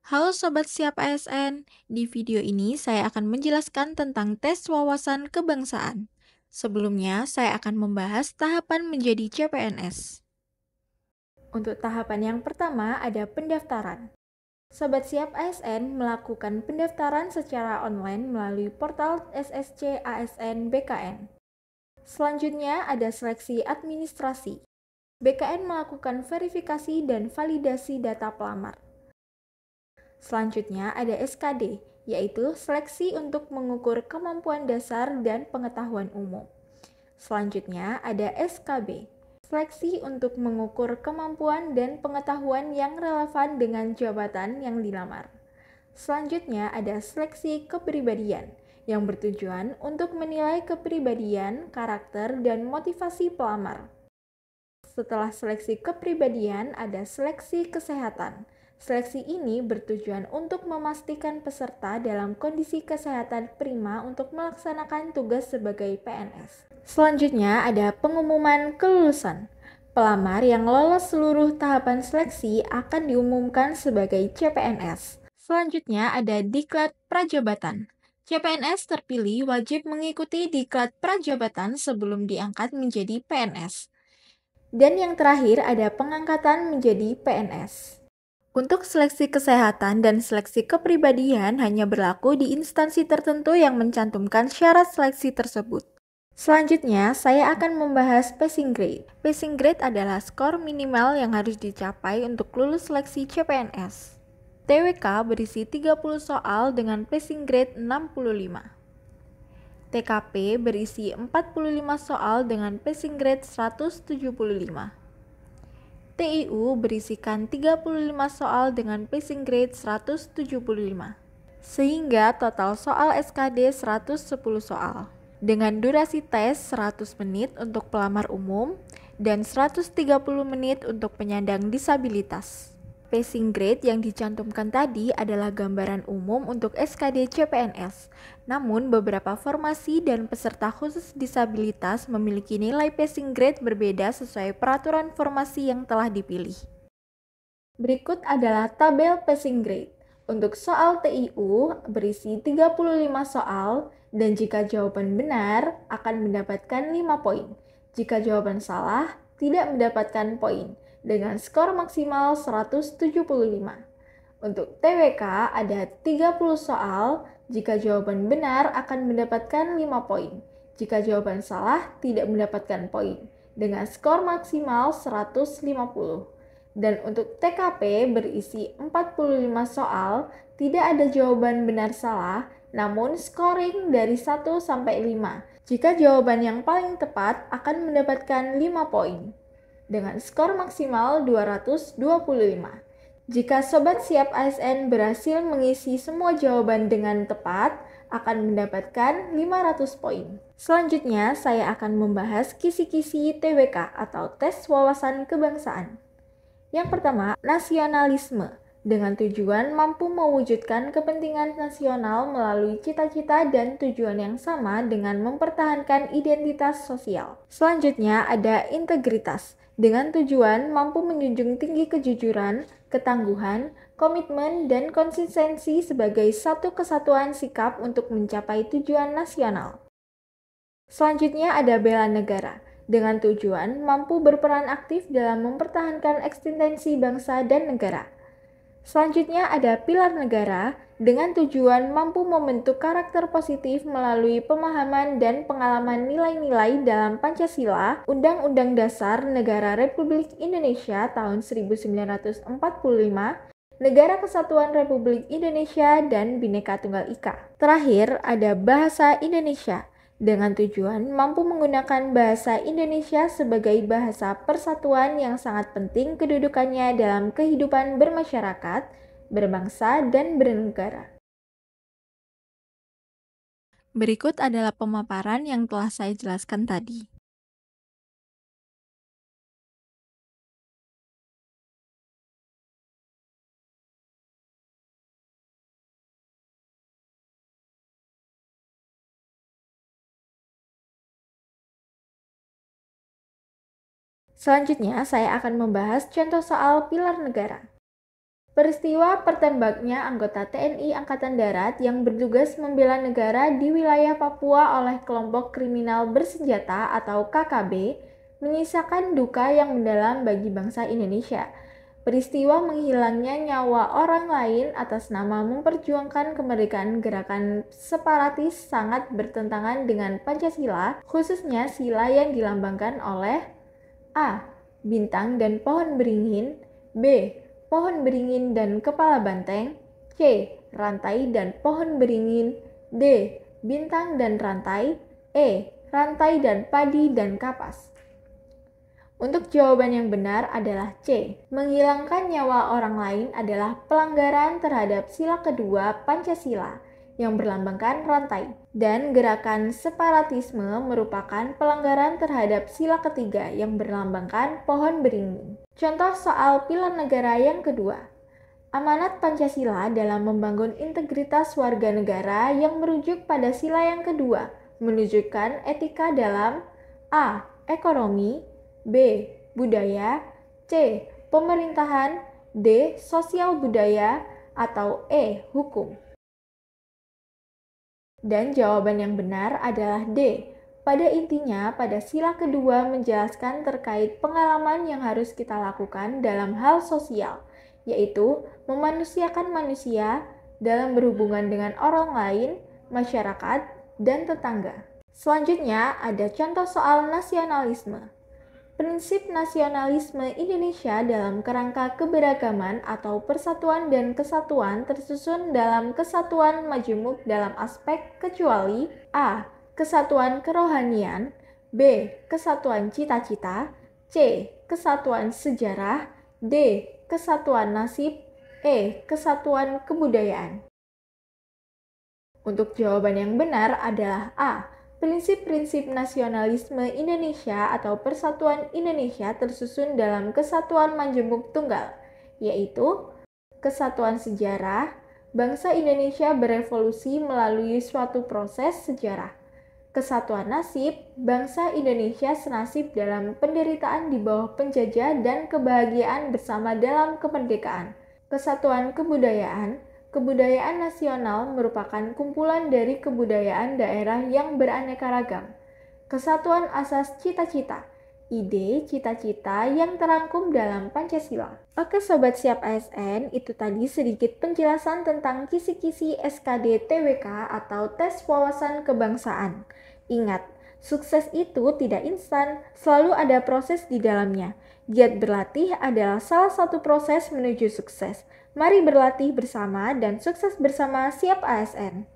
Halo Sobat Siap ASN, di video ini saya akan menjelaskan tentang tes wawasan kebangsaan. Sebelumnya, saya akan membahas tahapan menjadi CPNS. Untuk tahapan yang pertama ada pendaftaran. Sobat Siap ASN melakukan pendaftaran secara online melalui portal SSC ASN BKN. Selanjutnya ada seleksi administrasi. BKN melakukan verifikasi dan validasi data pelamar. Selanjutnya ada SKD, yaitu seleksi untuk mengukur kemampuan dasar dan pengetahuan umum. Selanjutnya ada SKB, seleksi untuk mengukur kemampuan dan pengetahuan yang relevan dengan jabatan yang dilamar. Selanjutnya ada seleksi kepribadian, yang bertujuan untuk menilai kepribadian, karakter, dan motivasi pelamar. Setelah seleksi kepribadian, ada seleksi kesehatan. Seleksi ini bertujuan untuk memastikan peserta dalam kondisi kesehatan prima untuk melaksanakan tugas sebagai PNS. Selanjutnya ada pengumuman kelulusan. Pelamar yang lolos seluruh tahapan seleksi akan diumumkan sebagai CPNS. Selanjutnya ada diklat prajabatan. CPNS terpilih wajib mengikuti diklat prajabatan sebelum diangkat menjadi PNS. Dan yang terakhir ada pengangkatan menjadi PNS. Untuk seleksi kesehatan dan seleksi kepribadian hanya berlaku di instansi tertentu yang mencantumkan syarat seleksi tersebut. Selanjutnya, saya akan membahas passing grade. Passing grade adalah skor minimal yang harus dicapai untuk lulus seleksi CPNS. TWK berisi 30 soal dengan passing grade 65. TKP berisi 45 soal dengan passing grade 175. TIU berisikan 35 soal dengan passing grade 175. Sehingga total soal SKD 110 soal. Dengan durasi tes 100 menit untuk pelamar umum dan 130 menit untuk penyandang disabilitas. Passing grade yang dicantumkan tadi adalah gambaran umum untuk SKD CPNS. Namun, beberapa formasi dan peserta khusus disabilitas memiliki nilai passing grade berbeda sesuai peraturan formasi yang telah dipilih. Berikut adalah tabel passing grade. Untuk soal TIU berisi 35 soal dan jika jawaban benar akan mendapatkan 5 poin. Jika jawaban salah, tidak mendapatkan poin dengan skor maksimal 175. Untuk TWK ada 30 soal, jika jawaban benar akan mendapatkan 5 poin. Jika jawaban salah, tidak mendapatkan poin dengan skor maksimal 150. Dan untuk TKP berisi 45 soal, tidak ada jawaban benar salah, namun scoring dari 1 sampai 5. Jika jawaban yang paling tepat akan mendapatkan 5 poin dengan skor maksimal 225. Jika Sobat Siap ASN berhasil mengisi semua jawaban dengan tepat, akan mendapatkan 500 poin. Selanjutnya, saya akan membahas kisi-kisi TWK atau tes wawasan kebangsaan. Yang pertama, nasionalisme. Dengan tujuan mampu mewujudkan kepentingan nasional melalui cita-cita dan tujuan yang sama dengan mempertahankan identitas sosial. Selanjutnya ada integritas. Dengan tujuan mampu menjunjung tinggi kejujuran, ketangguhan, komitmen, dan konsistensi sebagai satu kesatuan sikap untuk mencapai tujuan nasional. Selanjutnya ada bela negara, dengan tujuan mampu berperan aktif dalam mempertahankan eksistensi bangsa dan negara. Selanjutnya ada pilar negara, dengan tujuan mampu membentuk karakter positif melalui pemahaman dan pengalaman nilai-nilai dalam Pancasila, Undang-Undang Dasar Negara Republik Indonesia tahun 1945, Negara Kesatuan Republik Indonesia, dan Bhinneka Tunggal Ika. Terakhir, ada bahasa Indonesia, dengan tujuan mampu menggunakan bahasa Indonesia sebagai bahasa persatuan yang sangat penting kedudukannya dalam kehidupan bermasyarakat, berbangsa, dan bernegara. Berikut adalah pemaparan yang telah saya jelaskan tadi. Selanjutnya, saya akan membahas contoh soal pilar negara. Peristiwa tertembaknya anggota TNI Angkatan Darat yang bertugas membela negara di wilayah Papua oleh kelompok kriminal bersenjata atau KKB menyisakan duka yang mendalam bagi bangsa Indonesia. Peristiwa menghilangnya nyawa orang lain atas nama memperjuangkan kemerdekaan gerakan separatis sangat bertentangan dengan Pancasila, khususnya sila yang dilambangkan oleh A. Bintang dan pohon beringin, B. Pohon beringin dan kepala banteng, C. Rantai dan pohon beringin, D. Bintang dan rantai, E. Rantai dan padi dan kapas. Untuk jawaban yang benar adalah C. Menghilangkan nyawa orang lain adalah pelanggaran terhadap sila kedua Pancasila yang berlambangkan rantai. Dan gerakan separatisme merupakan pelanggaran terhadap sila ketiga yang berlambangkan pohon beringin. Contoh soal pilar negara yang kedua. Amanat Pancasila dalam membangun integritas warga negara yang merujuk pada sila yang kedua, menunjukkan etika dalam A. Ekonomi, B. Budaya, C. Pemerintahan, D. Sosial budaya, atau E. Hukum. Dan jawaban yang benar adalah D. Pada intinya, pada sila kedua menjelaskan terkait pengalaman yang harus kita lakukan dalam hal sosial, yaitu memanusiakan manusia dalam berhubungan dengan orang lain, masyarakat, dan tetangga. Selanjutnya, ada contoh soal nasionalisme. Prinsip nasionalisme Indonesia dalam kerangka keberagaman atau persatuan dan kesatuan tersusun dalam kesatuan majemuk dalam aspek kecuali A. Kesatuan kerohanian, B. Kesatuan cita-cita, C. Kesatuan sejarah, D. Kesatuan nasib, E. Kesatuan kebudayaan. Untuk jawaban yang benar adalah A. Prinsip-prinsip nasionalisme Indonesia atau Persatuan Indonesia tersusun dalam kesatuan majemuk tunggal, yaitu kesatuan sejarah, bangsa Indonesia berevolusi melalui suatu proses sejarah. Kesatuan nasib, bangsa Indonesia senasib dalam penderitaan di bawah penjajah dan kebahagiaan bersama dalam kemerdekaan. Kesatuan kebudayaan, kebudayaan nasional merupakan kumpulan dari kebudayaan daerah yang beraneka ragam. Kesatuan asas cita-cita, ide cita-cita yang terangkum dalam Pancasila. Oke Sobat Siap ASN, itu tadi sedikit penjelasan tentang kisi-kisi SKD TWK atau tes wawasan kebangsaan. Ingat, sukses itu tidak instan, selalu ada proses di dalamnya. Giat berlatih adalah salah satu proses menuju sukses. Mari berlatih bersama dan sukses bersama Siap ASN.